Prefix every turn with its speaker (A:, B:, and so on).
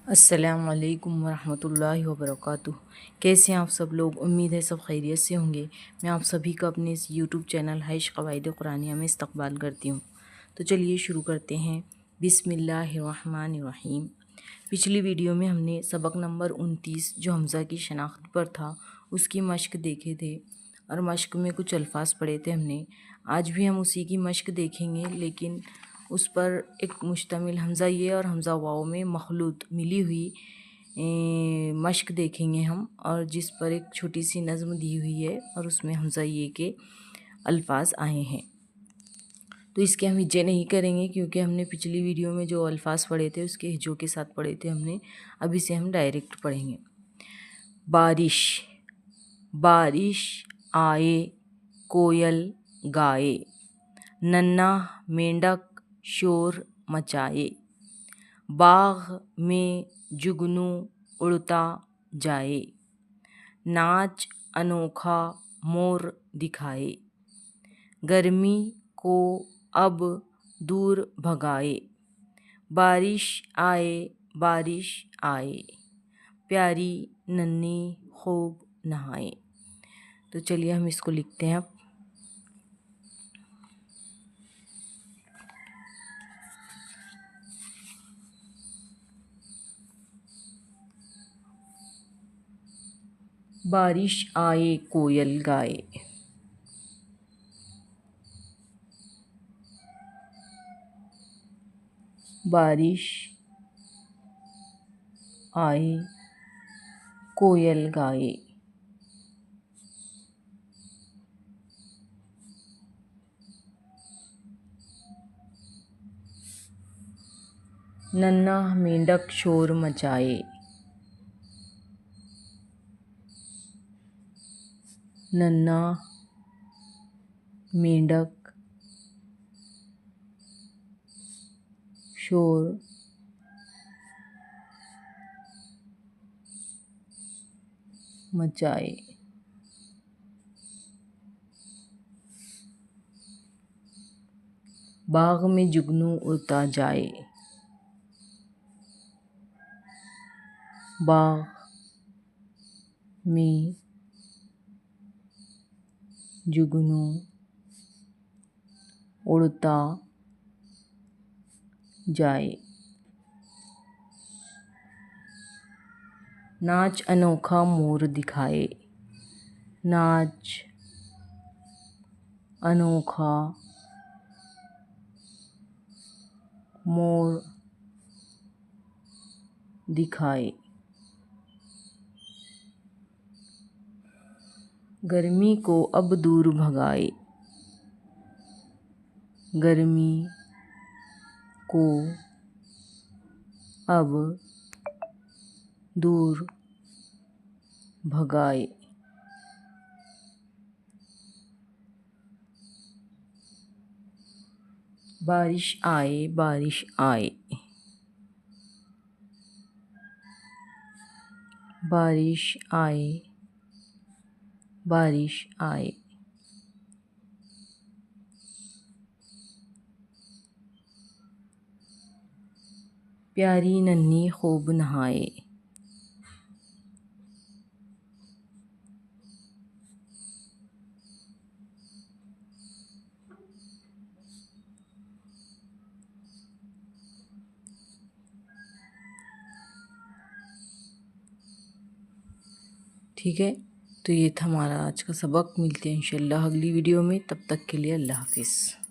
A: अस्सलाम वालेकुम वरहमतुल्लाहि वबरकातुह। कैसे हैं आप सब लोग? उम्मीद है सब खैरियत से होंगे। मैं आप सभी का अपने इस यूट्यूब चैनल हैश क़वाइद कुरानिया में इस्तक़बाल करती हूँ। तो चलिए शुरू करते हैं। बिस्मिल्लाहिर्रहमानिर्रहीम। पिछली वीडियो में हमने सबक नंबर 29 जो हमज़ा की शनाख्त पर था उसकी मश्क देखे थे और मश्क में कुछ अल्फाज पढ़े थे हमने। आज भी हम उसी की मश्क देखेंगे, लेकिन उस पर एक मुश्तमिल हमज़ा ये और हमज़ा वाव में मखलूत मिली हुई मश्क देखेंगे हम, और जिस पर एक छोटी सी नज़्म दी हुई है और उसमें हमज़ा ये के अल्फाज आए हैं। तो इसके हम हिज्जे नहीं करेंगे क्योंकि हमने पिछली वीडियो में जो अल्फाज पढ़े थे उसके हिज्जों के साथ पढ़े थे हमने। अब इसे हम डायरेक्ट पढ़ेंगे। बारिश, बारिश आए कोयल गाए, नन्हा मेंढक शोर मचाए, बाग में जुगनू उड़ता जाए, नाच अनोखा मोर दिखाए, गर्मी को अब दूर भगाए, बारिश आए, प्यारी नन्ही खूब नहाए। तो चलिए हम इसको लिखते हैं अब। बारिश आए कोयल गाए, बारिश आए कोयल गाए, नन्हा मेंढक शोर मचाए, नन्हा मेंढक शोर मचाए, बाग में जुगनू उड़ता जाए, बाग में जुगनू उड़ता जाए, नाच अनोखा मोर दिखाए, नाच अनोखा मोर दिखाए, गर्मी को अब दूर भगाए, गर्मी को अब दूर भगाए, बारिश आए, बारिश आए, बारिश आए, बारिश आए, प्यारी नन्ही खूब नहाए, ठीक है। तो ये था हमारा आज का सबक। मिलते हैं इंशाल्लाह अगली वीडियो में, तब तक के लिए अल्लाह हाफिज़।